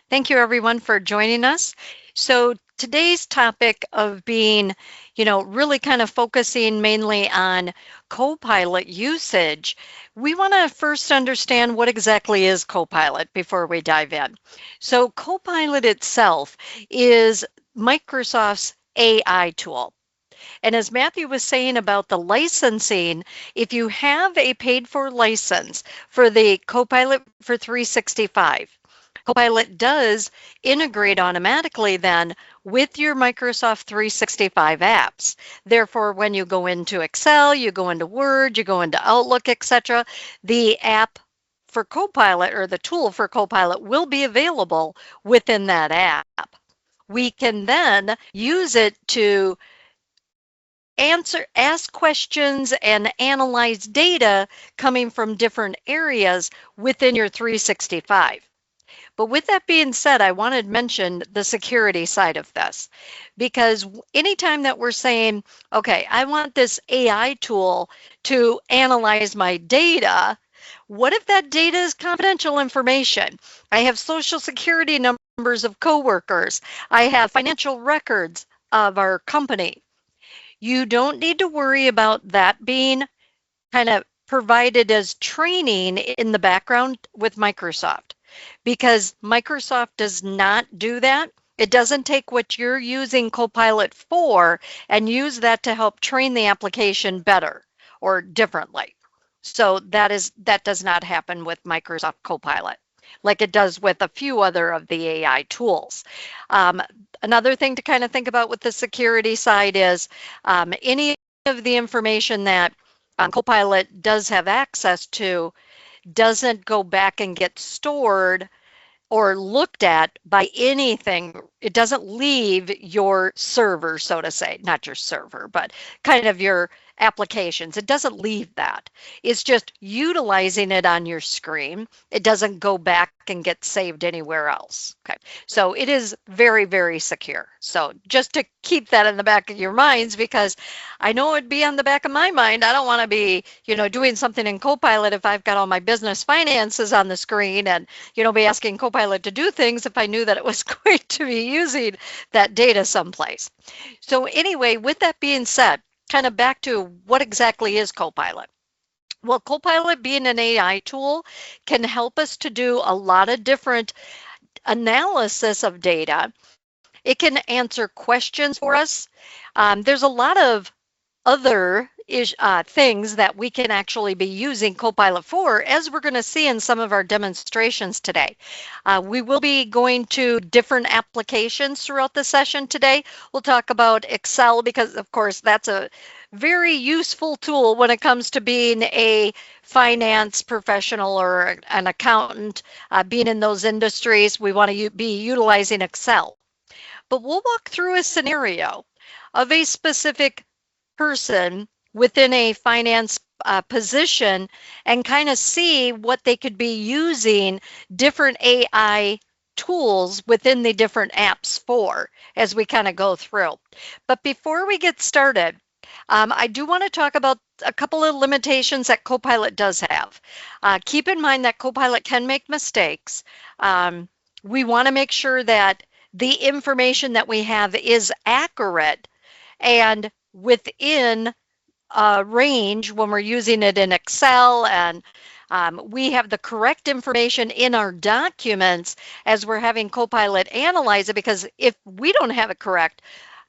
Thank you, everyone, for joining us. So today's topic of being, really kind of focusing mainly on Copilot usage, we want to first understand what exactly is Copilot before we dive in. So Copilot itself is Microsoft's AI tool. And as Matthew was saying about the licensing, if you have a paid for license for the Copilot for 365, Copilot does integrate automatically then with your Microsoft 365 apps. Therefore, when you go into Excel, you go into Word, you go into Outlook, etc., the app for Copilot or the tool for Copilot will be available within that app. We can then use it to ask questions and analyze data coming from different areas within your 365. But with that being said, I wanted to mention the security side of this because anytime that we're saying, okay, I want this AI tool to analyze my data, what if that data is confidential information? I have social security numbers of coworkers. I have financial records of our company. You don't need to worry about that being kind of provided as training in the background with Microsoft because Microsoft does not do that. It doesn't take what you're using Copilot for and use that to help train the application better or differently. So that does not happen with Microsoft Copilot like it does with a few other of the AI tools. Um, Another thing to kind of think about with the security side is any of the information that Copilot does have access to doesn't go back and get stored or looked at by anything. It doesn't leave your server, so to say, not your server, but kind of your applications. It doesn't leave that. It's just utilizing it on your screen. It doesn't go back and get saved anywhere else. Okay. So it is very, very secure. So just to keep that in the back of your minds, because I know it'd be on the back of my mind. I don't want to be, doing something in Copilot if I've got all my business finances on the screen and, be asking Copilot to do things if I knew that it was going to be using that data someplace. So anyway, with that being said, kind of back to what exactly is Copilot. Well, Copilot being an AI tool can help us to do a lot of different analysis of data. It can answer questions for us. There's a lot of other things that we can actually be using Copilot for, as we're going to see in some of our demonstrations today. We will be going to different applications throughout the session today. We'll talk about Excel because, of course, that's a very useful tool when it comes to being a finance professional or an accountant, being in those industries. We want to be utilizing Excel. But we'll walk through a scenario of a specific person within a finance position and kind of see what they could be using different AI tools within the different apps for as we kind of go through. But before we get started, I do want to talk about a couple of limitations that Copilot does have. Keep in mind that Copilot can make mistakes. We want to make sure that the information that we have is accurate and within a range when we're using it in Excel, and we have the correct information in our documents as we're having Copilot analyze it, because if we don't have it correct,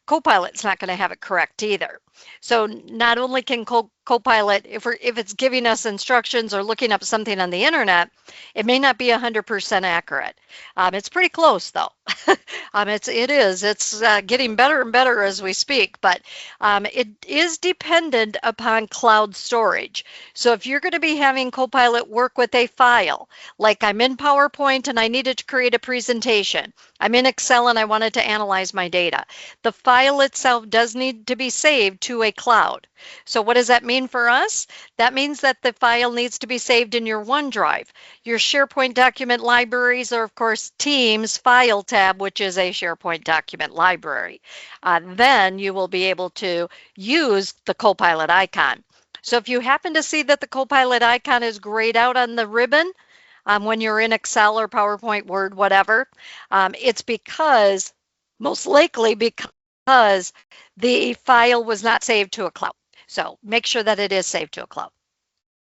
Copilot's not going to have it correct either. So not only can Copilot, if it's giving us instructions or looking up something on the internet, it may not be 100% accurate. It's pretty close though. It's getting better and better as we speak, but it is dependent upon cloud storage. So if you're going to be having Copilot work with a file, like I'm in PowerPoint and I needed to create a presentation, I'm in Excel and I wanted to analyze my data, the file itself does need to be saved to a cloud. So what does that mean for us? That means that the file needs to be saved in your OneDrive, your SharePoint document libraries, or of course Teams file tab, which is a SharePoint document library. Then you will be able to use the Copilot icon. So if you happen to see that the Copilot icon is grayed out on the ribbon, when you're in Excel or PowerPoint, Word, whatever. It's because, most likely because the file was not saved to a cloud. So make sure that it is saved to a cloud.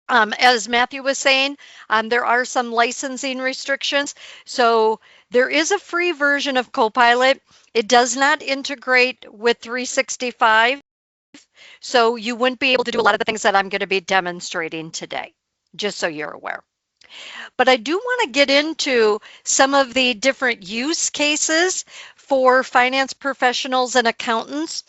As Matthew was saying, there are some licensing restrictions. So there is a free version of Copilot. It does not integrate with 365. So you wouldn't be able to do a lot of the things that I'm going to be demonstrating today, just so you're aware. But I do want to get into some of the different use cases for finance professionals and accountants.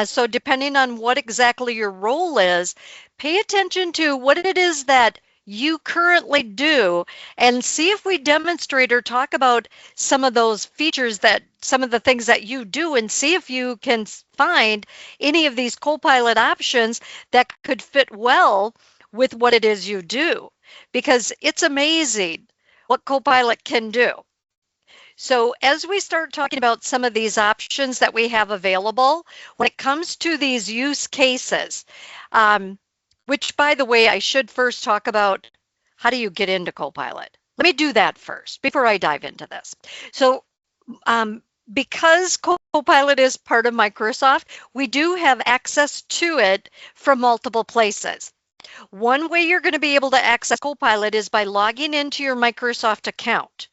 So depending on what exactly your role is, pay attention to what it is that you currently do and see if we demonstrate or talk about some of those features, that some of the things that you do, and see if you can find any of these Copilot options that could fit well with what it is you do, because it's amazing what Copilot can do. So as we start talking about some of these options that we have available, when it comes to these use cases, which, by the way, I should first talk about how do you get into Copilot. Let me do that first before I dive into this. So because Copilot is part of Microsoft, we do have access to it from multiple places. One way you're going to be able to access Copilot is by logging into your Microsoft account.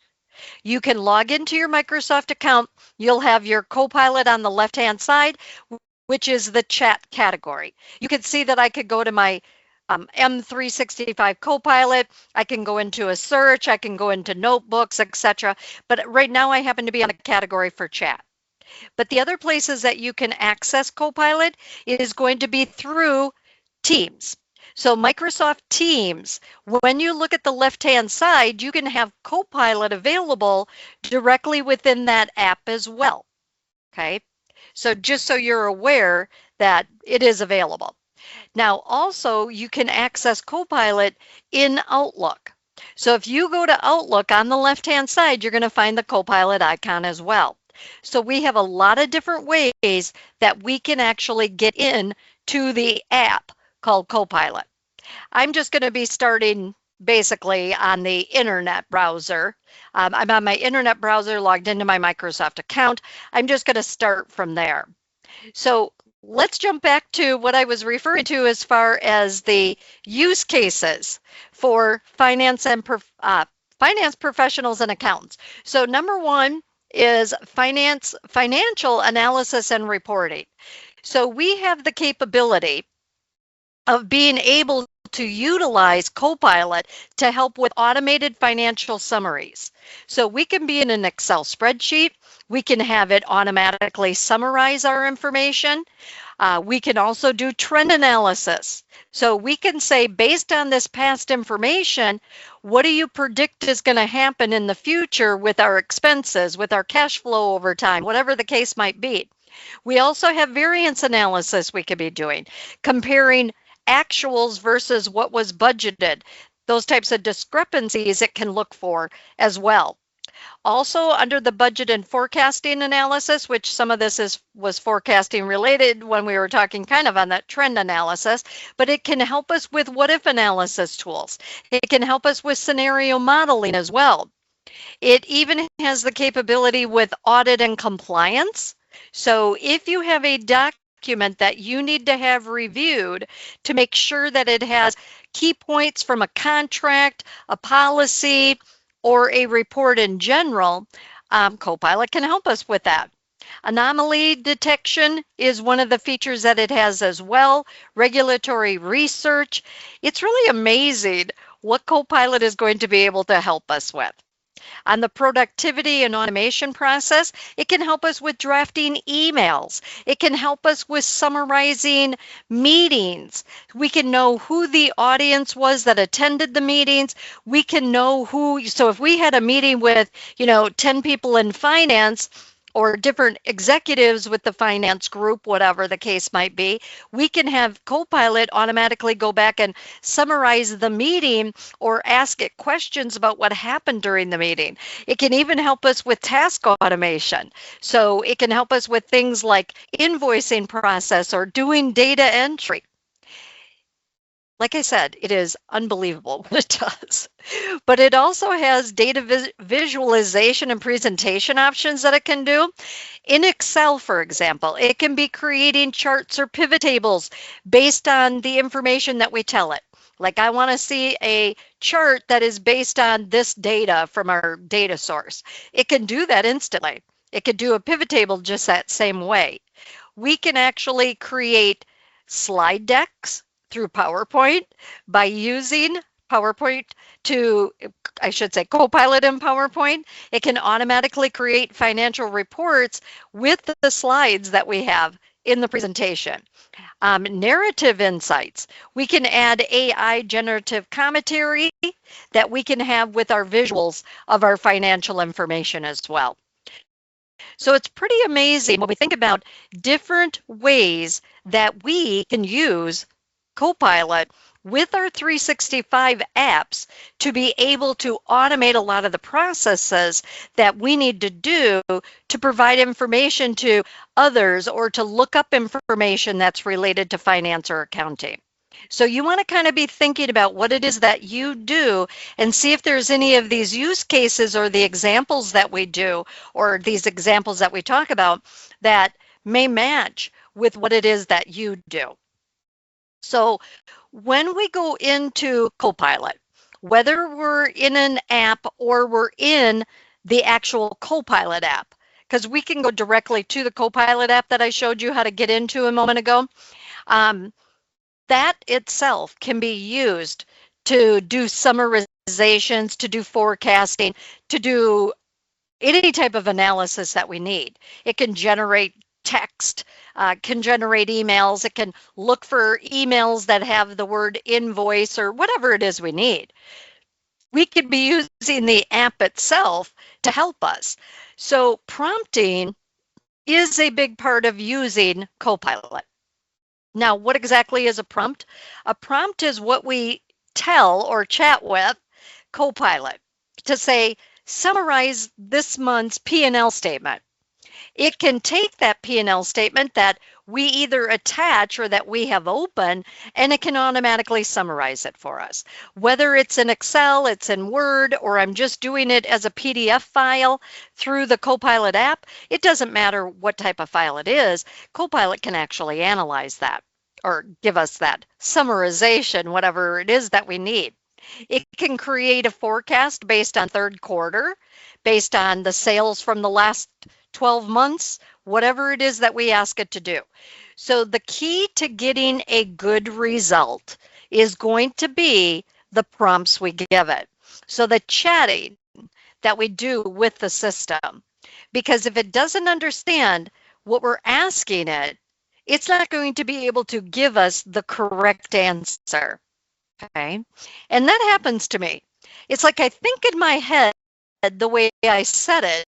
You can log into your Microsoft account. You'll have your Copilot on the left-hand side, which is the chat category. You can see that I could go to my M365 Copilot. I can go into a search. I can go into notebooks, etc. But right now I happen to be on a category for chat. But the other places that you can access Copilot is going to be through Teams. So Microsoft Teams, when you look at the left-hand side, you can have Copilot available directly within that app as well. Okay, so just so you're aware that it is available. Now, also, you can access Copilot in Outlook. So if you go to Outlook on the left-hand side, you're going to find the Copilot icon as well. So we have a lot of different ways that we can actually get in to the app called Copilot. I'm just going to be starting basically on the internet browser. I'm on my internet browser logged into my Microsoft account. I'm just going to start from there. So let's jump back to what I was referring to as far as the use cases for finance professionals and accountants. So number one is financial analysis and reporting. So we have the capability of being able to utilize Copilot to help with automated financial summaries. So we can be in an Excel spreadsheet. We can have it automatically summarize our information. We can also do trend analysis. So we can say, based on this past information, what do you predict is going to happen in the future with our expenses, with our cash flow over time, whatever the case might be. We also have variance analysis we could be doing, comparing actuals versus what was budgeted. Those types of discrepancies it can look for as well. Also, under the budget and forecasting analysis, which some of this was forecasting related when we were talking kind of on that trend analysis, but it can help us with what if analysis tools. It can help us with scenario modeling as well. It even has the capability with audit and compliance. So if you have a document that you need to have reviewed to make sure that it has key points from a contract, a policy, or a report in general, Copilot can help us with that. Anomaly detection is one of the features that it has as well. Regulatory research. It's really amazing what Copilot is going to be able to help us with. On the productivity and automation process, it can help us with drafting emails. It can help us with summarizing meetings. We can know who the audience was that attended the meetings. We can know so if we had a meeting with, 10 people in finance, or different executives with the finance group, whatever the case might be, we can have Copilot automatically go back and summarize the meeting or ask it questions about what happened during the meeting. It can even help us with task automation. So it can help us with things like invoicing process or doing data entry. like I said, it is unbelievable what it does. But it also has data visualization and presentation options that it can do. In Excel, for example, it can be creating charts or pivot tables based on the information that we tell it. Like I want to see a chart that is based on this data from our data source. It can do that instantly. It could do a pivot table just that same way. We can actually create slide decks through PowerPoint by using PowerPoint to, I should say, Copilot in PowerPoint. It can automatically create financial reports with the slides that we have in the presentation. Narrative insights. We can add AI generative commentary that we can have with our visuals of our financial information as well. So it's pretty amazing when we think about different ways that we can use Copilot with our 365 apps to be able to automate a lot of the processes that we need to do to provide information to others or to look up information that's related to finance or accounting. So you want to kind of be thinking about what it is that you do and see if there's any of these use cases or the examples that we do or these examples that we talk about that may match with what it is that you do. So when we go into Copilot, whether we're in an app or we're in the actual Copilot app, because we can go directly to the Copilot app that I showed you how to get into a moment ago, that itself can be used to do summarizations, to do forecasting, to do any type of analysis that we need. It can generate text, can generate emails. It can look for emails that have the word invoice or whatever it is we need. We could be using the app itself to help us. So prompting is a big part of using Copilot. Now, what exactly is a prompt? A prompt is what we tell or chat with Copilot to say, summarize this month's P&L statement. It can take that P&L statement that we either attach or that we have open, and it can automatically summarize it for us. Whether it's in Excel, it's in Word, or I'm just doing it as a PDF file through the Copilot app, it doesn't matter what type of file it is. Copilot can actually analyze that or give us that summarization, whatever it is that we need. It can create a forecast based on third quarter, based on the sales from the last 12 months, whatever it is that we ask it to do. So the key to getting a good result is going to be the prompts we give it. So the chatting that we do with the system, because if it doesn't understand what we're asking it, it's not going to be able to give us the correct answer. Okay. And that happens to me. It's like I think in my head the way I said it,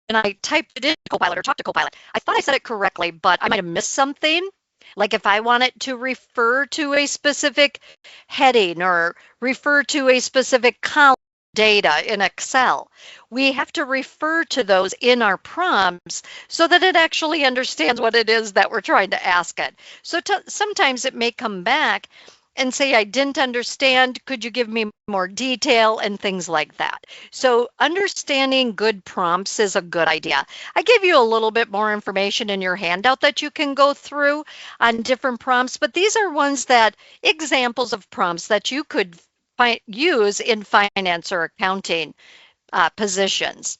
and I typed it in Copilot or talked to Copilot. I thought I said it correctly, but I might have missed something. Like if I want it to refer to a specific heading or refer to a specific column data in Excel, we have to refer to those in our prompts so that it actually understands what it is that we're trying to ask it. So sometimes it may come back and say, I didn't understand, could you give me more detail and things like that. So understanding good prompts is a good idea. I gave you a little bit more information in your handout that you can go through on different prompts, but these are ones that, examples of prompts that you could use in finance or accounting positions.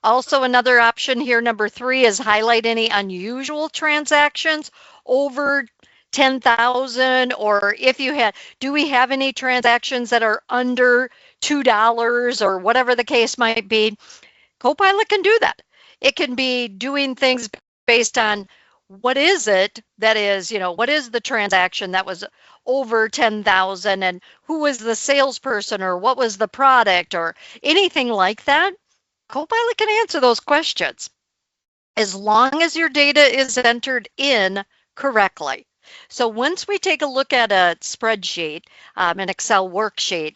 Also, another option here, number 3, is highlight any unusual transactions over 10,000, or if you had, do we have any transactions that are under $2 or whatever the case might be? Copilot can do that. It can be doing things based on what is it that is, what is the transaction that was over 10,000 and who was the salesperson or what was the product or anything like that. Copilot can answer those questions as long as your data is entered in correctly. So once we take a look at a spreadsheet, an Excel worksheet,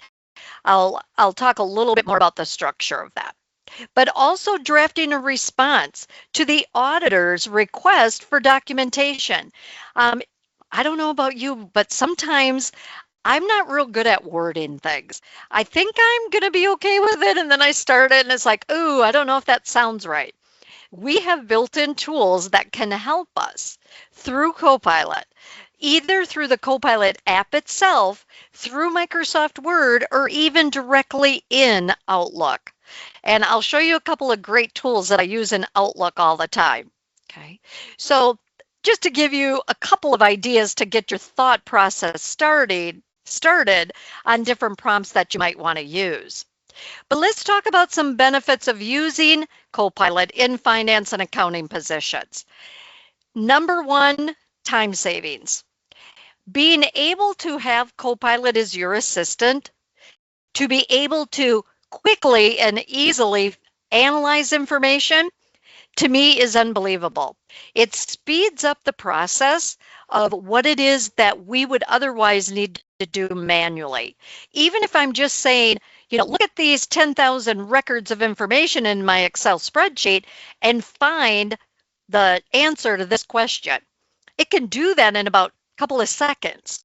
I'll talk a little bit more about the structure of that. But also drafting a response to the auditor's request for documentation. I don't know about you, but sometimes I'm not real good at wording things. I think I'm going to be okay with it, and then I start it, and it's like, ooh, I don't know if that sounds right. We have built-in tools that can help us through Copilot, either through the Copilot app itself, through Microsoft Word, or even directly in Outlook. And I'll show you a couple of great tools that I use in Outlook all the time. Okay, so just to give you a couple of ideas to get your thought process started on different prompts that you might want to use. But let's talk about some benefits of using Copilot in finance and accounting positions. Number one, time savings. Being able to have Copilot as your assistant, to be able to quickly and easily analyze information, to me is unbelievable. It speeds up the process of what it is that we would otherwise need to do manually. Even if I'm just saying, look at these 10,000 records of information in my Excel spreadsheet and find the answer to this question. It can do that in about a couple of seconds.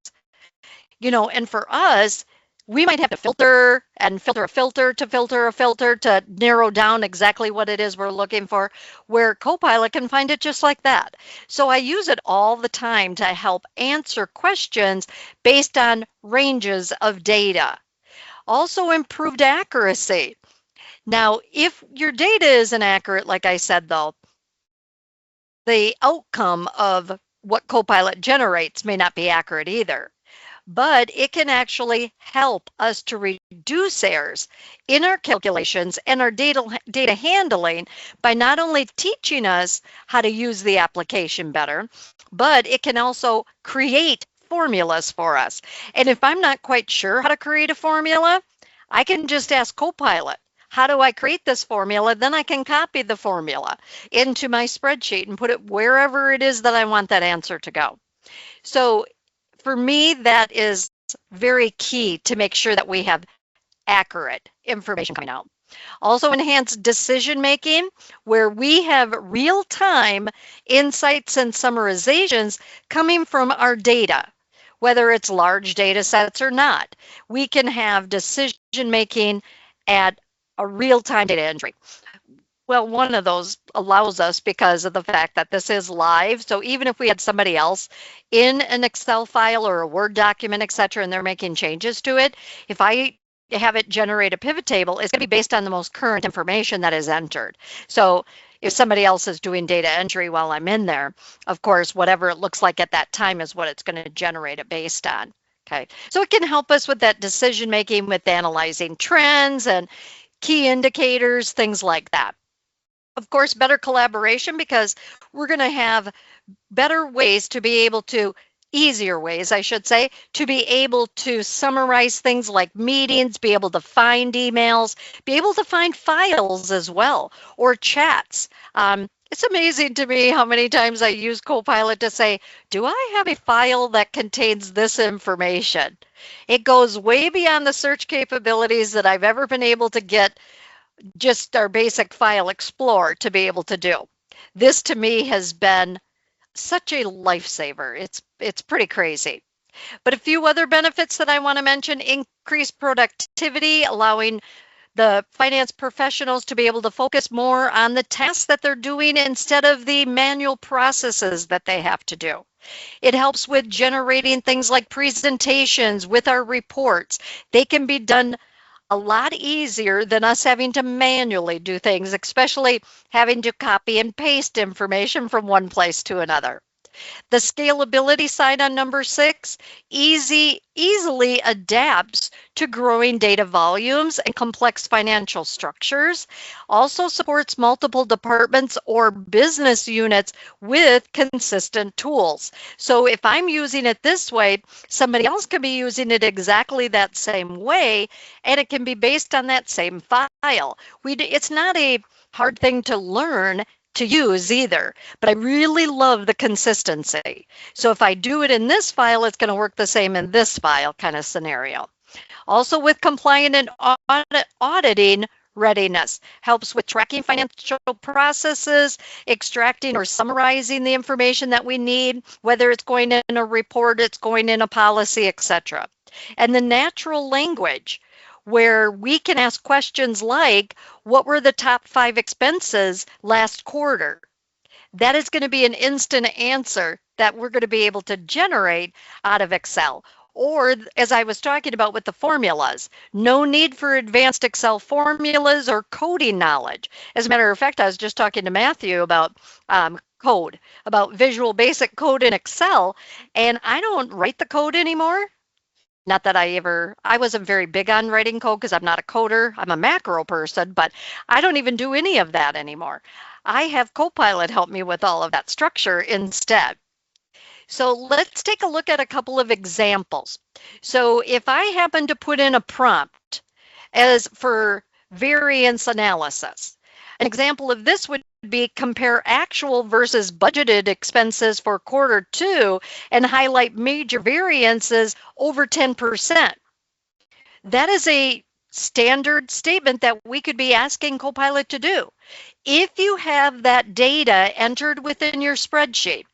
And for us, we might have to filter and filter a filter to filter a filter to narrow down exactly what it is we're looking for, where Copilot can find it just like that. So I use it all the time to help answer questions based on ranges of data. Also improved accuracy. Now, if your data isn't accurate, like I said, though, the outcome of what Copilot generates may not be accurate either. But it can actually help us to reduce errors in our calculations and our data handling by not only teaching us how to use the application better, but it can also create formulas for us. And if I'm not quite sure how to create a formula, I can just ask Copilot, how do I create this formula? Then I can copy the formula into my spreadsheet and put it wherever it is that I want that answer to go. So for me, that is very key to make sure that we have accurate information coming out. Also enhanced decision making, where we have real-time insights and summarizations coming from our data, whether it's large data sets or not. We can have decision making at a real-time data entry. Well, one of those allows us because of the fact that this is live. So even if we had somebody else in an Excel file or a Word document, et cetera, and they're making changes to it, if I have it generate a pivot table, it's going to be based on the most current information that is entered. So if somebody else is doing data entry while I'm in there, of course, whatever it looks like at that time is what it's going to generate it based on. Okay, so it can help us with that decision making, with analyzing trends and key indicators, things like that. Of course, better collaboration, because we're going to have better ways to be able to, easier ways, I should say, to be able to summarize things like meetings, be able to find emails, be able to find files as well, or chats. It's amazing to me how many times I use Copilot to say, do I have a file that contains this information? It goes way beyond the search capabilities that I've ever been able to get just our basic file explorer to be able to do. This to me has been such a lifesaver. It's pretty crazy. But a few other benefits that I want to mention: increased productivity, allowing the finance professionals to be able to focus more on the tasks that they're doing instead of the manual processes that they have to do. It helps with generating things like presentations with our reports. They can be done a lot easier than us having to manually do things, especially having to copy and paste information from one place to another. The scalability side on number 6 easily adapts to growing data volumes and complex financial structures. Also supports multiple departments or business units with consistent tools. So if I'm using it this way, somebody else can be using it exactly that same way, and it can be based on that same file. It's not a hard thing to learn to use either, but I really love the consistency. So if I do it in this file, it's going to work the same in this file kind of scenario. Also with compliant and auditing readiness, helps with tracking financial processes, extracting or summarizing the information that we need, whether it's going in a report, it's going in a policy, etc. And the natural language, where we can ask questions like, what were the top 5 expenses last quarter? That is going to be an instant answer that we're going to be able to generate out of Excel. Or, as I was talking about with the formulas, no need for advanced Excel formulas or coding knowledge. As a matter of fact, I was just talking to Matthew about code, about Visual Basic code in Excel, and I don't write the code anymore. Not that I wasn't very big on writing code because I'm not a coder. I'm a macro person, but I don't even do any of that anymore. I have Copilot help me with all of that structure instead. So let's take a look at a couple of examples. So if I happen to put in a prompt as for variance analysis, an example of this would be compare actual versus budgeted expenses for quarter 2 and highlight major variances over 10%. That is a standard statement that we could be asking Copilot to do. If you have that data entered within your spreadsheet,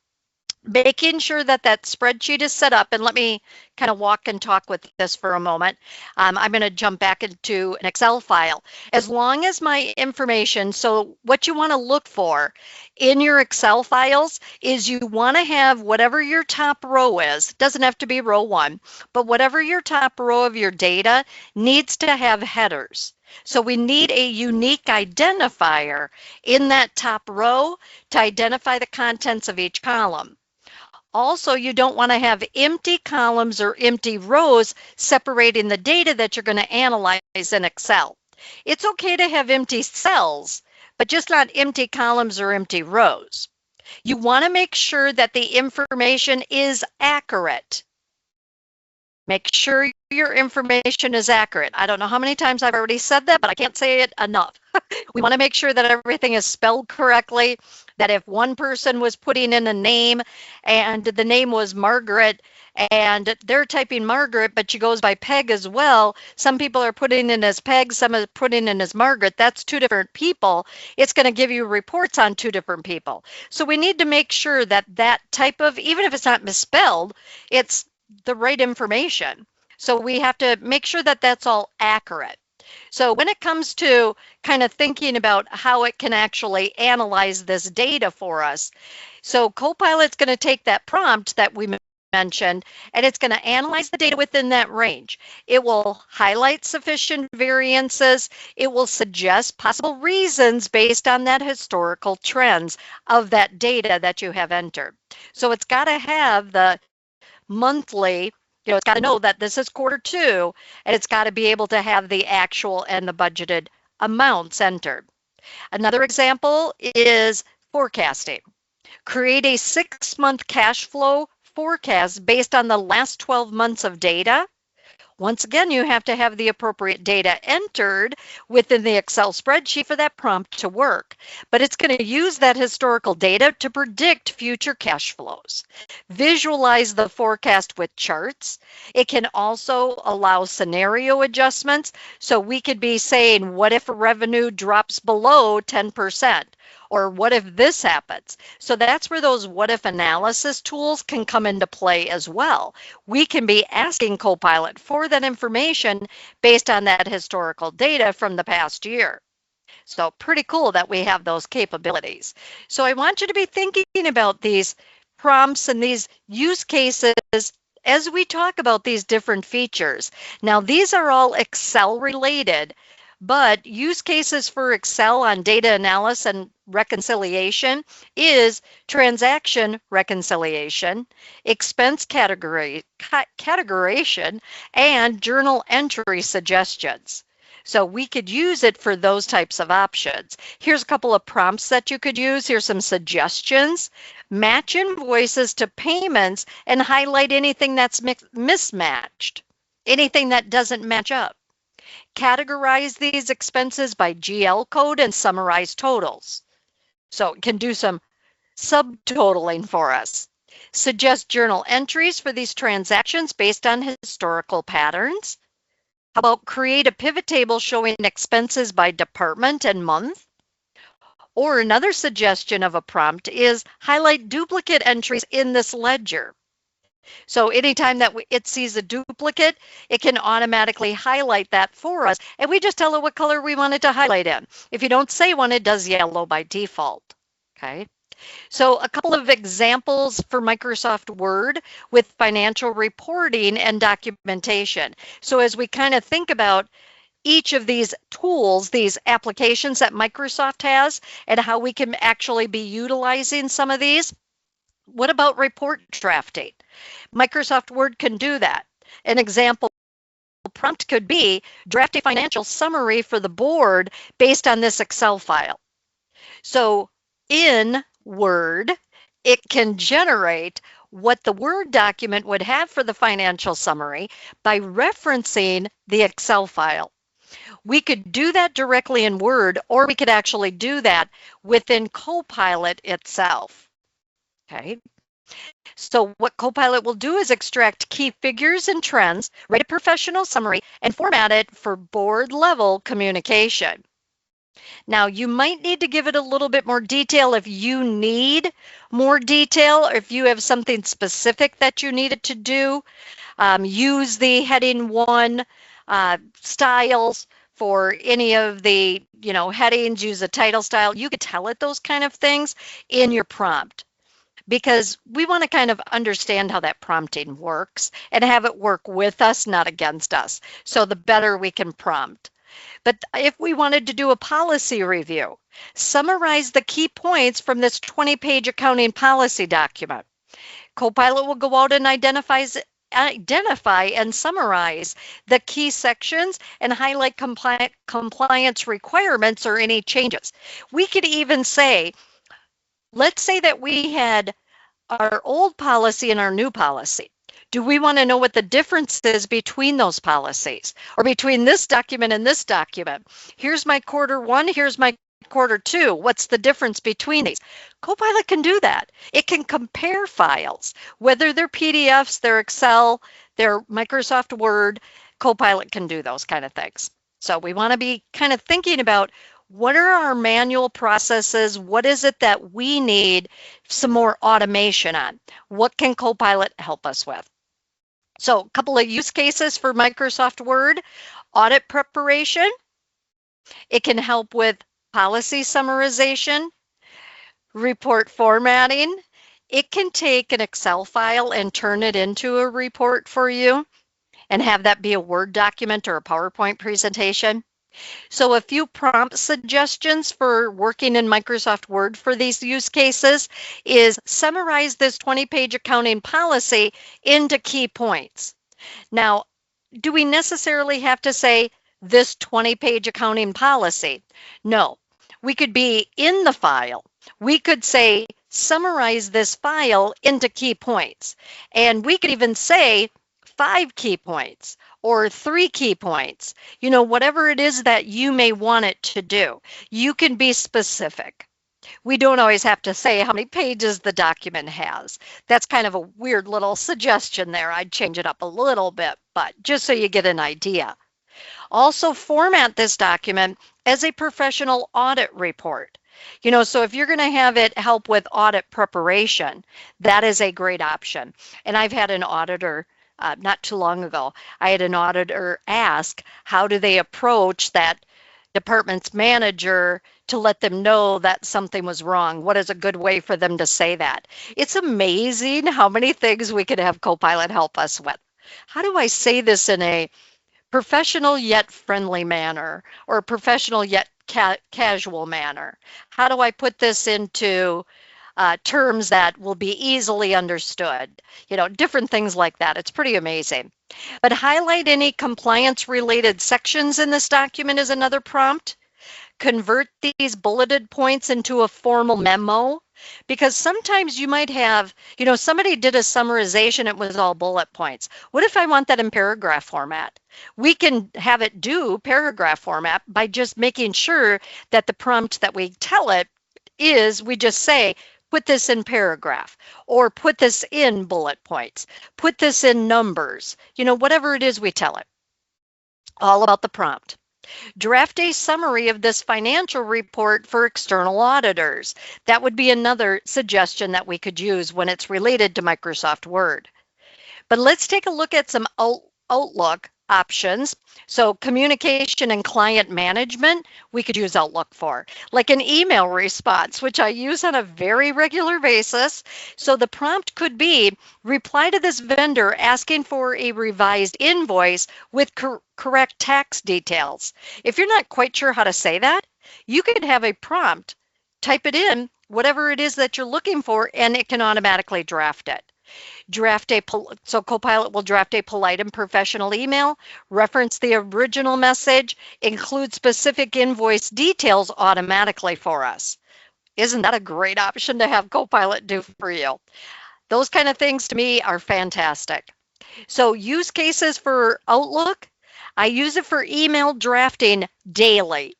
making sure that that spreadsheet is set up, and let me kind of walk and talk with this for a moment. I'm going to jump back into an Excel file. As long as my information, so what you want to look for in your Excel files is you want to have whatever your top row is, doesn't have to be row 1, but whatever your top row of your data needs to have headers. So we need a unique identifier in that top row to identify the contents of each column. Also, you don't want to have empty columns or empty rows separating the data that you're going to analyze in Excel. It's okay to have empty cells, but just not empty columns or empty rows. You want to make sure that the information is accurate. Make sure your information is accurate. I don't know how many times I've already said that, but I can't say it enough. We want to make sure that everything is spelled correctly, that if one person was putting in a name and the name was Margaret and they're typing Margaret, but she goes by Peg as well, some people are putting in as Peg, some are putting in as Margaret. That's 2 different people. It's going to give you reports on 2 different people. So we need to make sure that that type of, even if it's not misspelled, it's the right information. So we have to make sure that that's all accurate. So when it comes to kind of thinking about how it can actually analyze this data for us, so Copilot's going to take that prompt that we mentioned, and it's going to analyze the data within that range. It will highlight sufficient variances. It will suggest possible reasons based on that historical trends of that data that you have entered. So it's got to have the monthly, it's got to know that this is quarter 2, and it's got to be able to have the actual and the budgeted amounts entered. Another example is forecasting. Create a 6-month cash flow forecast based on the last 12 months of data. Once again, you have to have the appropriate data entered within the Excel spreadsheet for that prompt to work. But it's going to use that historical data to predict future cash flows. Visualize the forecast with charts. It can also allow scenario adjustments. So we could be saying, what if revenue drops below 10%? Or what if this happens? So that's where those what if analysis tools can come into play as well. We can be asking Copilot for that information based on that historical data from the past year. So pretty cool that we have those capabilities. So I want you to be thinking about these prompts and these use cases as we talk about these different features. Now, these are all Excel related, but use cases for Excel on data analysis and reconciliation is transaction reconciliation, expense categorization, and journal entry suggestions. So we could use it for those types of options. Here's a couple of prompts that you could use. Here's some suggestions. Match invoices to payments and highlight anything that's mismatched, anything that doesn't match up. Categorize these expenses by GL code and summarize totals. So it can do some subtotaling for us. Suggest journal entries for these transactions based on historical patterns. How about create a pivot table showing expenses by department and month? Or another suggestion of a prompt is highlight duplicate entries in this ledger. So anytime that it sees a duplicate, it can automatically highlight that for us. And we just tell it what color we want it to highlight in. If you don't say one, it does yellow by default. Okay. So a couple of examples for Microsoft Word with financial reporting and documentation. So as we kind of think about each of these tools, these applications that Microsoft has, and how we can actually be utilizing some of these, what about report drafting? Microsoft Word can do that. An example prompt could be draft a financial summary for the board based on this Excel file. So in Word, it can generate what the Word document would have for the financial summary by referencing the Excel file. We could do that directly in Word, or we could actually do that within Copilot itself. Okay. So what Copilot will do is extract key figures and trends, write a professional summary, and format it for board level communication. Now, you might need to give it a little bit more detail if you need more detail, or if you have something specific that you need it to do. Use the heading 1 styles for any of the headings. Use a title style. You could tell it those kind of things in your prompt, because we want to kind of understand how that prompting works and have it work with us, not against us. So the better we can prompt. But if we wanted to do a policy review, summarize the key points from this 20-page accounting policy document. Copilot will go out and identify and summarize the key sections and highlight compliance requirements or any changes. We could even say, let's say that we had our old policy and our new policy. Do we want to know what the difference is between those policies, or between this document and this document? Here's my quarter 1, here's my quarter 2. What's the difference between these? Copilot can do that. It can compare files, whether they're PDFs, they're Excel, they're Microsoft Word. Copilot can do those kind of things. So we want to be kind of thinking about, what are our manual processes? What is it that we need some more automation on? What can Copilot help us with? So a couple of use cases for Microsoft Word: audit preparation. It can help with policy summarization, report formatting. It can take an Excel file and turn it into a report for you and have that be a Word document or a PowerPoint presentation. So a few prompt suggestions for working in Microsoft Word for these use cases is summarize this 20-page accounting policy into key points. Now, do we necessarily have to say this 20-page accounting policy? No, we could be in the file. We could say summarize this file into key points. And we could even say 5 key points or 3 key points, whatever it is that you may want it to do. You can be specific. We don't always have to say how many pages the document has. That's kind of a weird little suggestion there. I'd change it up a little bit, but just so you get an idea. Also, format this document as a professional audit report. So if you're going to have it help with audit preparation, that is a great option. And I've had an auditor not too long ago, I had an auditor ask, how do they approach that department's manager to let them know that something was wrong? What is a good way for them to say that? It's amazing how many things we could have Copilot help us with. How do I say this in a professional yet friendly manner, or professional yet casual manner? How do I put this into terms that will be easily understood? Different things like that. It's pretty amazing. But highlight any compliance related sections in this document is another prompt. Convert these bulleted points into a formal memo, because sometimes you might have, somebody did a summarization, it was all bullet points. What if I want that in paragraph format? We can have it do paragraph format by just making sure that the prompt that we tell it is, we just say, put this in paragraph, or put this in bullet points, put this in numbers, whatever it is we tell it. All about the prompt. Draft a summary of this financial report for external auditors. That would be another suggestion that we could use when it's related to Microsoft Word. But let's take a look at some Outlook options. So communication and client management, we could use Outlook for, like an email response, which I use on a very regular basis. So the prompt could be, reply to this vendor asking for a revised invoice with correct tax details. If you're not quite sure how to say that, you could have a prompt, type it in, whatever it is that you're looking for, and it can automatically draft it. So Copilot will draft a polite and professional email, reference the original message, include specific invoice details automatically for us. Isn't that a great option to have Copilot do for you? Those kind of things to me are fantastic. So use cases for Outlook. I use it for email drafting daily.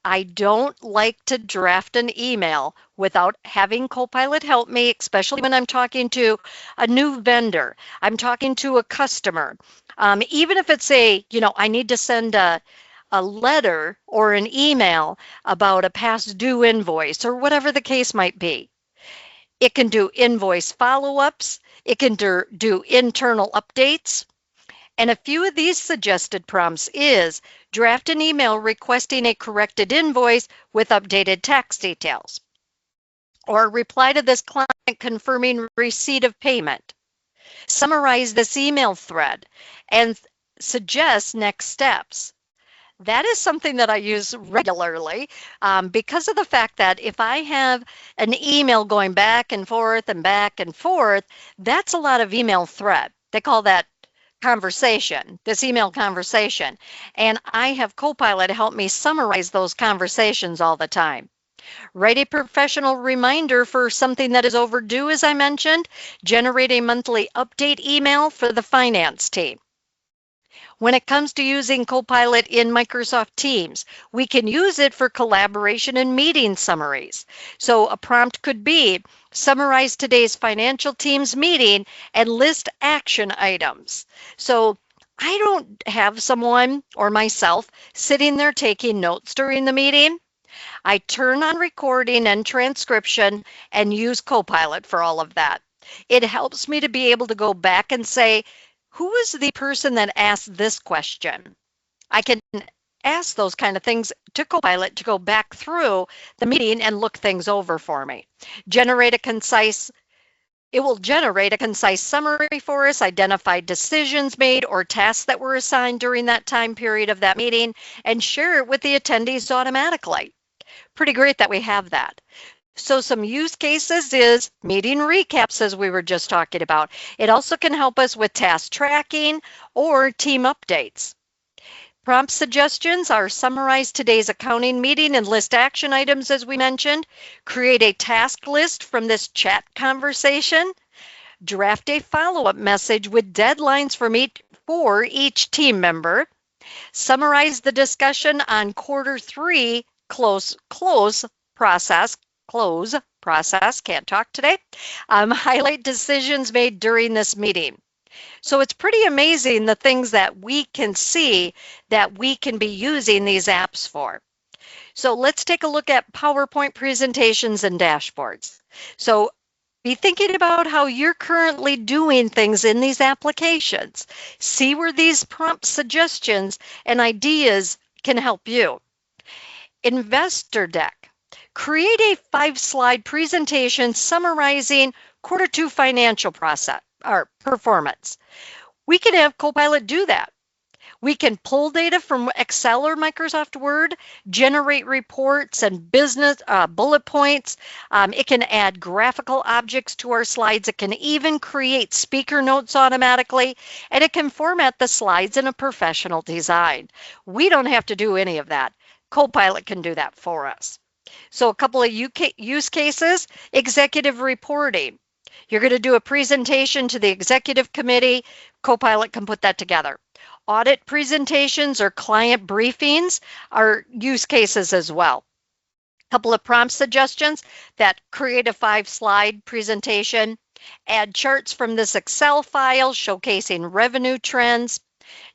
I don't like to draft an email without having Copilot help me, especially when I'm talking to a new vendor. I'm talking to a customer. Even if it's I need to send a letter or an email about a past due invoice or whatever the case might be. It can do invoice follow-ups. It can do internal updates. And a few of these suggested prompts is draft an email requesting a corrected invoice with updated tax details, or reply to this client confirming receipt of payment. Summarize this email thread and suggest next steps. That is something that I use regularly because of the fact that if I have an email going back and forth, that's a lot of email thread. They call that this email conversation. And I have Copilot help me summarize those conversations all the time. Write a professional reminder for something that is overdue, as I mentioned. Generate a monthly update email for the finance team. When it comes to using Copilot in Microsoft Teams, we can use it for collaboration and meeting summaries. So a prompt could be, summarize today's financial teams meeting and list action items. So I don't have someone or myself sitting there taking notes during the meeting. I turn on recording and transcription and use Copilot for all of that. It helps me to be able to go back and say, who was the person that asked this question? I can ask those kind of things to Copilot to go back through the meeting and look things over for me. It will generate a concise summary for us, identify decisions made or tasks that were assigned during that time period of that meeting, and share it with the attendees automatically. Pretty great that we have that. So some use cases is meeting recaps, as we were just talking about. It also can help us with task tracking or team updates. Prompt suggestions are summarize today's accounting meeting and list action items, as we mentioned. Create a task list from this chat conversation. Draft a follow-up message with deadlines for each team member. Summarize the discussion on Q3 close process, can't talk today. Highlight decisions made during this meeting. So it's pretty amazing the things that we can see that we can be using these apps for. So let's take a look at PowerPoint presentations and dashboards. So be thinking about how you're currently doing things in these applications. See where these prompt suggestions and ideas can help you. Investor deck. Create a 5-slide presentation summarizing Q2 financial performance. We can have Copilot do that. We can pull data from Excel or Microsoft Word, generate reports and business bullet points. It can add graphical objects to our slides. It can even create speaker notes automatically, and it can format the slides in a professional design. We don't have to do any of that. Copilot can do that for us. So a couple of use cases, executive reporting. You're going to do a presentation to the executive committee. Copilot can put that together. Audit presentations or client briefings are use cases as well. A couple of prompt suggestions that create a 5-slide presentation, add charts from this Excel file showcasing revenue trends,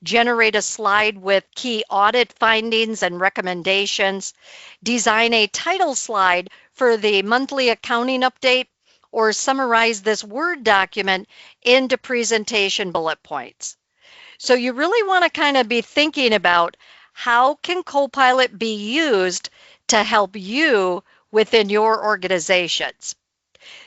generate a slide with key audit findings and recommendations, design a title slide for the monthly accounting update, or summarize this Word document into presentation bullet points. So you really want to kind of be thinking about how can Copilot be used to help you within your organizations.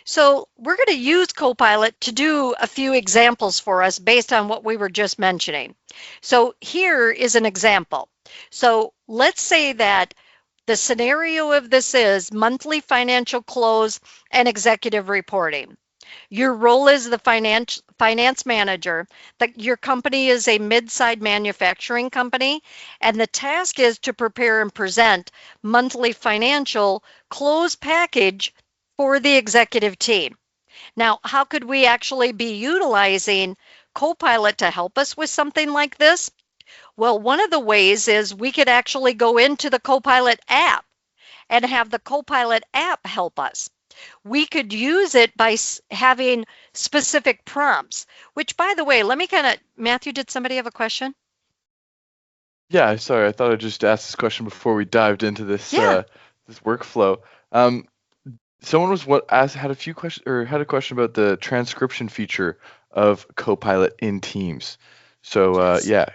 So we're going to use Copilot to do a few examples for us based on what we were just mentioning. So here is an example. So let's say that the scenario of this is monthly financial close and executive reporting. Your role is the finance manager. Your company is a mid-sized manufacturing company, and the task is to prepare and present monthly financial close package for the executive team. Now, how could we actually be utilizing Copilot to help us with something like this? Well, one of the ways is we could actually go into the Copilot app and have the Copilot app help us. We could use it by having specific prompts, which, by the way, let me Matthew, did somebody have a question? Yeah, sorry, I thought I'd just ask this question before we dived into this this workflow. Someone had a question about the transcription feature of Copilot in Teams. So Yes.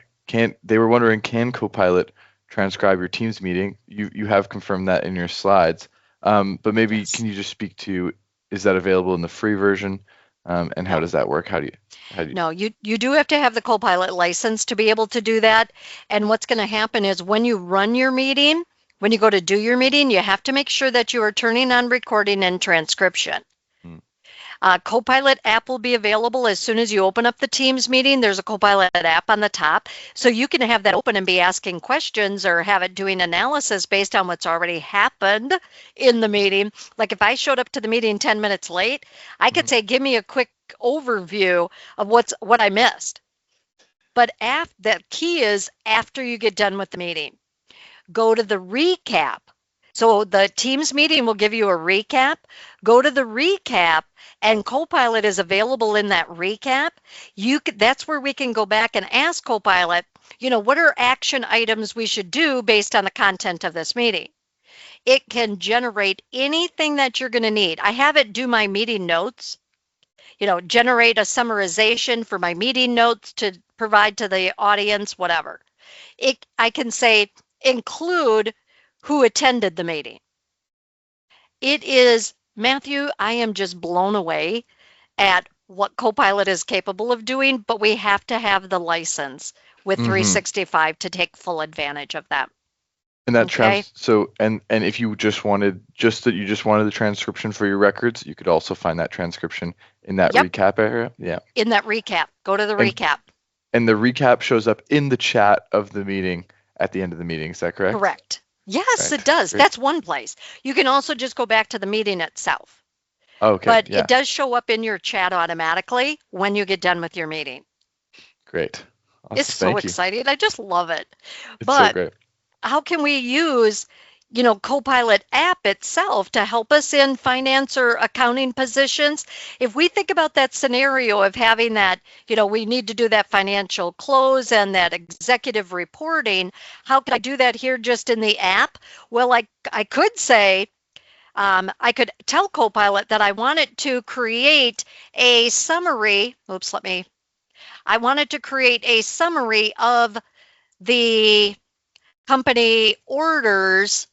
they were wondering, can Copilot transcribe your Teams meeting? You have confirmed that in your slides. But maybe Yes. Can you just speak to, is that available in the free version? And how does that work? No, you do have to have the Copilot license to be able to do that. And what's going to happen is when you run your meeting, when you go to do your meeting, you have to make sure that you are turning on recording and transcription. Copilot app will be available as soon as you open up the Teams meeting. There's a Copilot app on the top, so you can have that open and be asking questions or have it doing analysis based on what's already happened in the meeting. Like if I showed up to the meeting 10 minutes late, I could say, give me a quick overview of what I missed. But the key is after you get done with the meeting, go to the recap. So the Teams meeting will give you a recap. Go to the recap, and Copilot is available in that recap. That's where we can go back and ask Copilot, what are action items we should do based on the content of this meeting? It can generate anything that you're going to need. I have it do my meeting notes, generate a summarization for my meeting notes to provide to the audience, whatever. I can say include who attended the meeting. It is, Matthew, I am just blown away at what Copilot is capable of doing, but we have to have the license with 365 to take full advantage of that. And that and if you just wanted the transcription for your records, you could also find that transcription in that recap area. Yeah. In that recap. Go to the recap. And the recap shows up in the chat of the meeting at the end of the meeting. Is that correct? Correct. Yes, it does. Great. That's one place. You can also just go back to the meeting itself. Okay. But it does show up in your chat automatically when you get done with your meeting. Great. Awesome. It's so exciting. I just love it. It's so great. How can we use, Copilot app itself to help us in finance or accounting positions? If we think about that scenario of having that, we need to do that financial close and that executive reporting, how can I do that here just in the app? Well, I could say, I could tell Copilot that I wanted to create a summary. I wanted to create a summary of the company orders,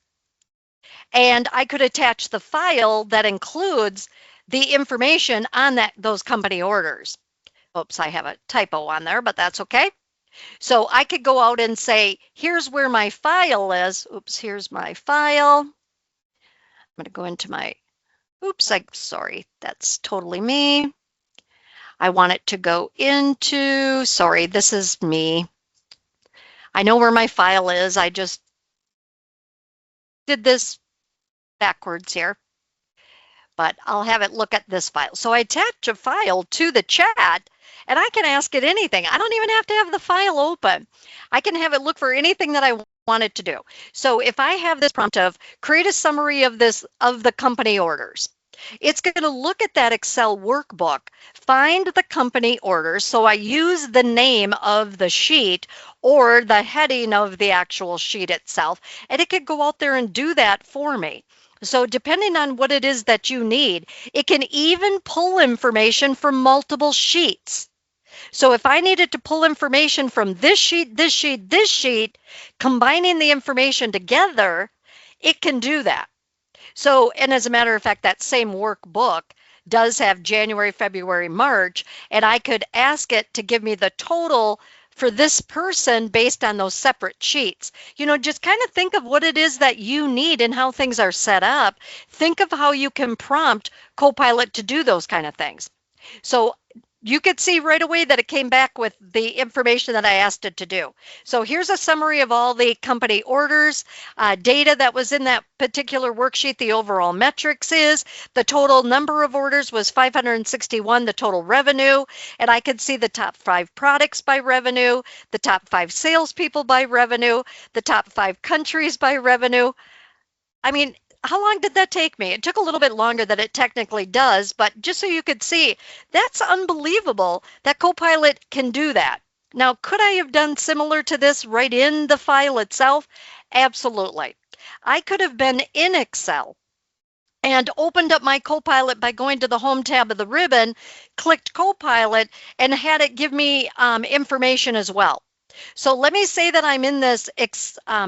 and I could attach the file that includes the information on those company orders. Oops, I have a typo on there, but that's okay. So I could go out and say, here's where my file is. Oops, here's my file. I'm going to go into my, sorry, that's totally me. I want it to go into, sorry, this is me. I know where my file is. I just did this backwards here, but I'll have it look at this file. So I attach a file to the chat, and I can ask it anything. I don't even have to have the file open. I can have it look for anything that I want it to do. So if I have this prompt of create a summary of the company orders, It's going to look at that Excel workbook, find the company orders. So I use the name of the sheet or the heading of the actual sheet itself, and it could go out there and do that for me. So depending on what it is that you need, it can even pull information from multiple sheets. So if I needed to pull information from this sheet, this sheet, this sheet, combining the information together, it can do that. So, and as a matter of fact, that same workbook does have January, February, March, and I could ask it to give me the total for this person based on those separate sheets. Just kind of think of what it is that you need and how things are set up. Think of how you can prompt Copilot to do those kind of things. So you could see right away that it came back with the information that I asked it to do. So here's a summary of all the company orders, data that was in that particular worksheet. The overall metrics is the total number of orders was 561, the total revenue, and I could see the top 5 products by revenue, the top 5 salespeople by revenue, the top 5 countries by revenue. I mean, how long did that take me? It took a little bit longer than it technically does, but just so you could see, that's unbelievable that Copilot can do that. Now, could I have done similar to this right in the file itself? Absolutely. I could have been in Excel and opened up my Copilot by going to the Home tab of the ribbon, clicked Copilot, and had it give me information as well. So let me say that I'm in this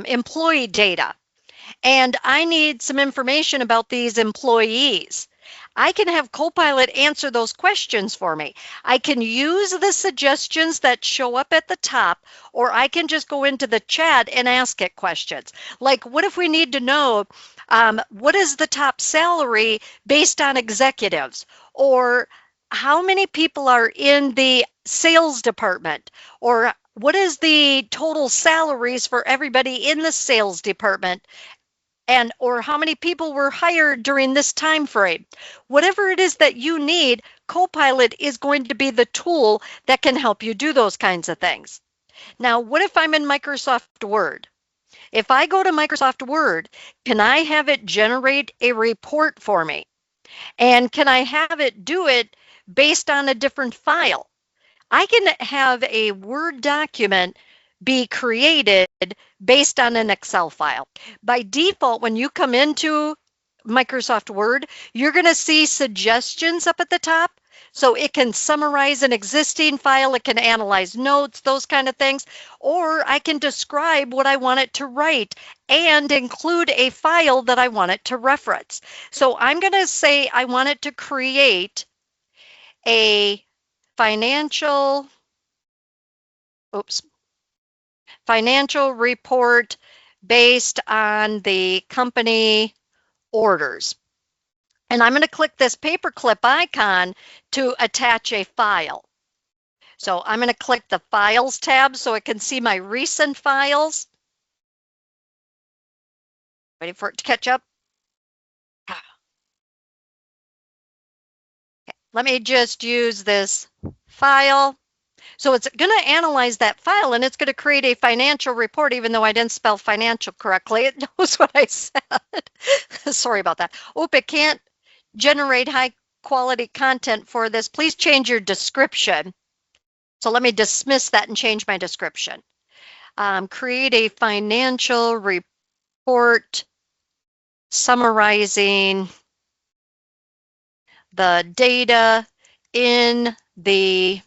employee data, and I need some information about these employees. I can have Copilot answer those questions for me. I can use the suggestions that show up at the top, or I can just go into the chat and ask it questions. Like, what if we need to know what is the top salary based on executives? Or how many people are in the sales department? Or what is the total salaries for everybody in the sales department? Or how many people were hired during this time frame. Whatever it is that you need, Copilot is going to be the tool that can help you do those kinds of things. Now, what if I'm in Microsoft Word? If I go to Microsoft Word, can I have it generate a report for me? And can I have it do it based on a different file? I can have a Word document be created based on an Excel file. By default, when you come into Microsoft Word, you're going to see suggestions up at the top. So it can summarize an existing file, it can analyze notes, those kind of things, or I can describe what I want it to write and include a file that I want it to reference. So I'm going to say I want it to create a financial report based on the company orders. And I'm going to click this paperclip icon to attach a file. So I'm going to click the Files tab so it can see my recent files. Waiting for it to catch up. Okay, let me just use this file. So it's going to analyze that file and it's going to create a financial report, even though I didn't spell financial correctly. It knows what I said. Sorry about that. It can't generate high quality content for this. Please change your description. So let me dismiss that and change my description. Create a financial report summarizing the data in the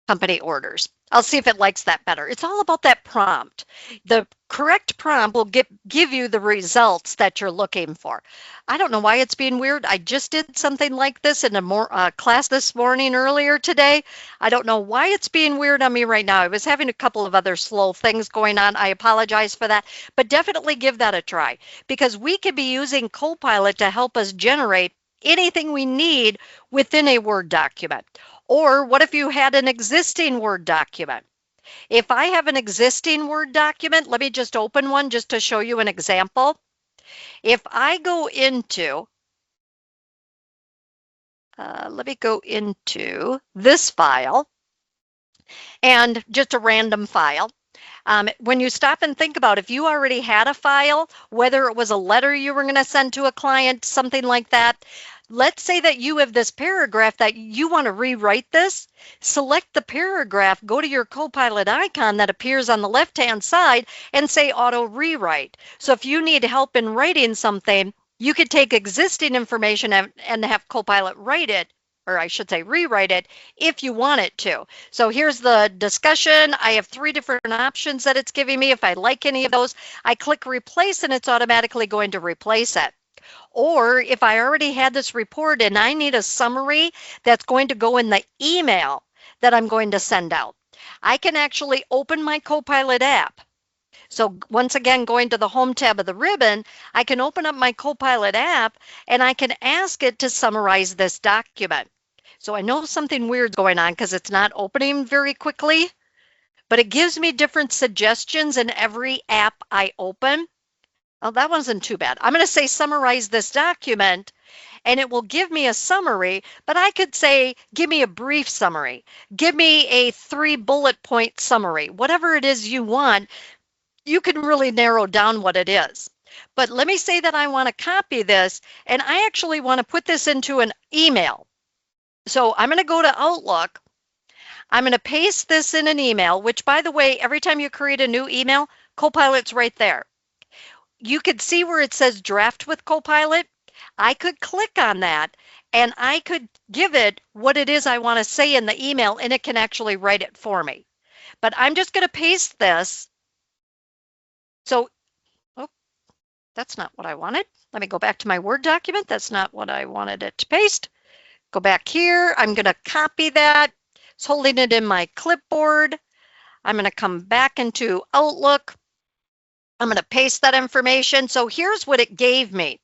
company orders. I'll see if it likes that better. It's all about that prompt. The correct prompt will give you the results that you're looking for. I don't know why it's being weird. I just did something like this in a class this morning earlier today. I don't know why it's being weird on me right now. I was having a couple of other slow things going on. I apologize for that, but definitely give that a try because we could be using Copilot to help us generate anything we need within a Word document. Or what if you had an existing Word document? If I have an existing Word document, let me just open one just to show you an example. If I go into, let me go into this file, and just a random file. When you stop and think about if you already had a file, whether it was a letter you were going to send to a client, something like that, let's say that you have this paragraph that you want to rewrite this, select the paragraph, go to your Copilot icon that appears on the left-hand side and say auto rewrite. So if you need help in writing something, you could take existing information and have Copilot write it, or I should say rewrite it, if you want it to. So here's the discussion. I have 3 different options that it's giving me. If I like any of those, I click replace and it's automatically going to replace it. Or if I already had this report and I need a summary that's going to go in the email that I'm going to send out, I can actually open my Copilot app. So once again, going to the home tab of the ribbon, I can open up my Copilot app and I can ask it to summarize this document. So I know something weird's going on because it's not opening very quickly, but it gives me different suggestions in every app I open. Oh, that wasn't too bad. I'm going to say summarize this document and it will give me a summary, but I could say, give me a brief summary. Give me a 3 bullet point summary. Whatever it is you want, you can really narrow down what it is. But let me say that I want to copy this and I actually want to put this into an email. So I'm going to go to Outlook. I'm going to paste this in an email, which by the way, every time you create a new email, Copilot's right there. You could see where it says draft with Copilot. I could click on that and I could give it what it is I want to say in the email and it can actually write it for me. But I'm just going to paste this. So, oh, that's not what I wanted. Let me go back to my Word document. That's not what I wanted it to paste. Go back here. I'm going to copy that. It's holding it in my clipboard. I'm going to come back into Outlook. I'm going to paste that information. So here's what it gave me.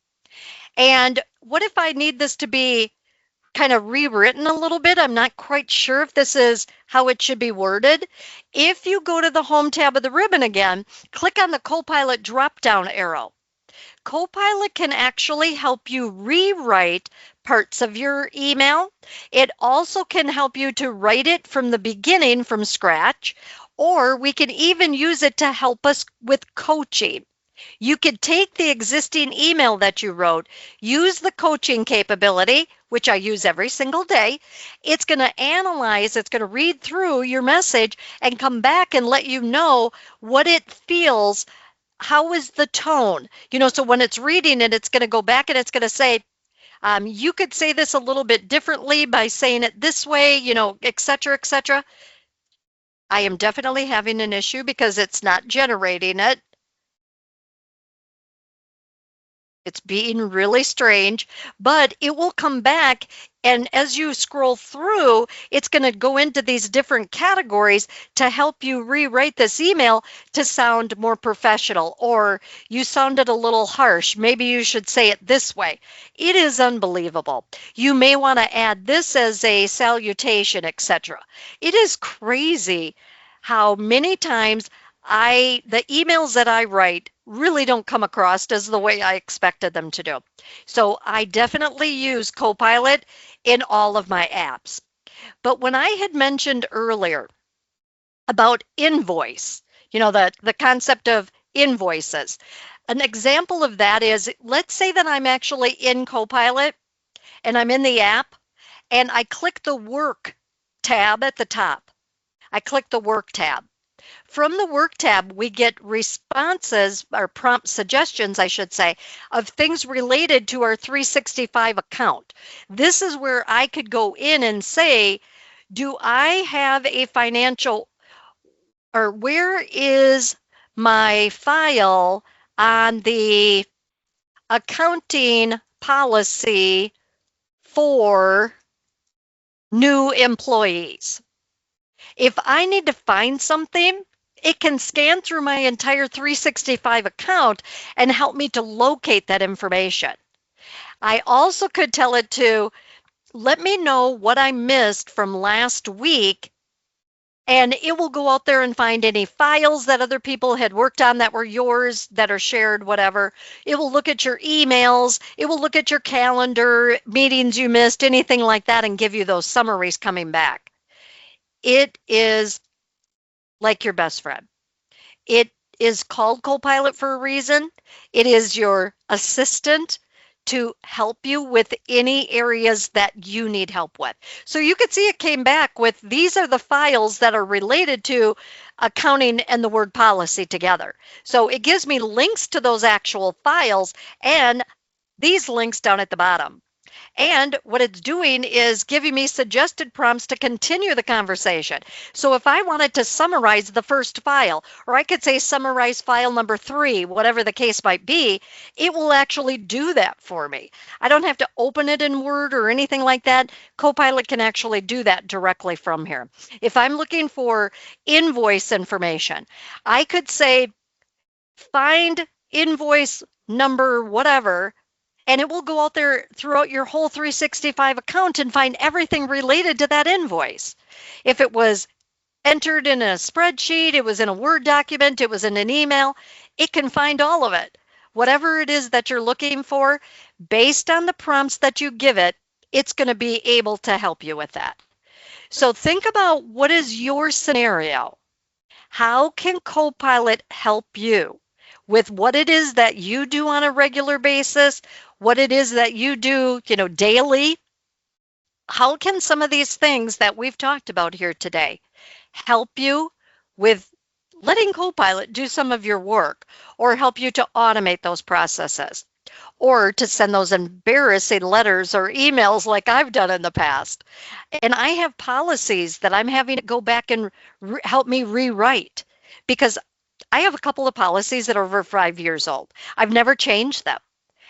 And what if I need this to be kind of rewritten a little bit? I'm not quite sure if this is how it should be worded. If you go to the home tab of the ribbon again, click on the Copilot drop-down arrow. Copilot can actually help you rewrite parts of your email. It also can help you to write it from the beginning from scratch, or we can even use it to help us with coaching. You could take the existing email that you wrote, use the coaching capability, which I use every single day. It's going to analyze, it's going to read through your message and come back and let you know what it feels. How is the tone? So when it's reading it, it's going to go back and it's going to say, you could say this a little bit differently by saying it this way, et cetera, et cetera. I am definitely having an issue because it's not generating it. It's being really strange, but it will come back. And as you scroll through, it's going to go into these different categories to help you rewrite this email to sound more professional, or you sounded a little harsh. Maybe you should say it this way. It is unbelievable. You may want to add this as a salutation, etc. It is crazy how many times the emails that I write really don't come across as the way I expected them to do. So I definitely use Copilot in all of my apps. But when I had mentioned earlier about invoice, the concept of invoices, an example of that is, let's say that I'm actually in Copilot and I'm in the app and I click the work tab at the top. I click the work tab. From the work tab, we get responses or prompt suggestions, I should say, of things related to our 365 account. This is where I could go in and say, do I have a financial, or where is my file on the accounting policy for new employees? If I need to find something, it can scan through my entire 365 account and help me to locate that information. I also could tell it to let me know what I missed from last week, and it will go out there and find any files that other people had worked on that were yours, that are shared, whatever. It will look at your emails. It will look at your calendar, meetings you missed, anything like that, and give you those summaries coming back. It is like your best friend. It is called Copilot for a reason. It is your assistant to help you with any areas that you need help with. So you could see it came back with these are the files that are related to accounting and the word policy together. So it gives me links to those actual files and these links down at the bottom. And what it's doing is giving me suggested prompts to continue the conversation. So if I wanted to summarize the first file, or I could say summarize file number 3, whatever the case might be, it will actually do that for me. I don't have to open it in Word or anything like that. Copilot can actually do that directly from here. If I'm looking for invoice information, I could say find invoice number whatever, and it will go out there throughout your whole 365 account and find everything related to that invoice. If it was entered in a spreadsheet, it was in a Word document, it was in an email, it can find all of it. Whatever it is that you're looking for, based on the prompts that you give it, it's going to be able to help you with that. So think about what is your scenario? How can Copilot help you with what it is that you do on a regular basis, what it is that you do, daily? How can some of these things that we've talked about here today help you with letting Copilot do some of your work or help you to automate those processes or to send those embarrassing letters or emails like I've done in the past? And I have policies that I'm having to go back and help me rewrite because I have a couple of policies that are over 5 years old. I've never changed them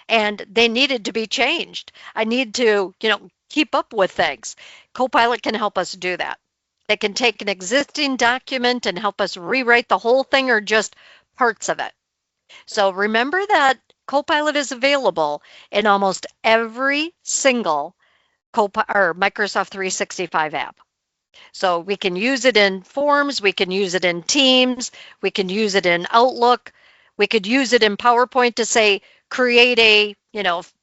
and they needed to be changed. I need to, keep up with things. Copilot can help us do that. It can take an existing document and help us rewrite the whole thing or just parts of it. So remember that Copilot is available in almost every single Microsoft 365 app. So we can use it in Forms, we can use it in Teams, we can use it in Outlook, we could use it in PowerPoint to say, create a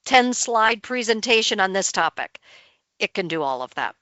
10 slide presentation on this topic. It can do all of that.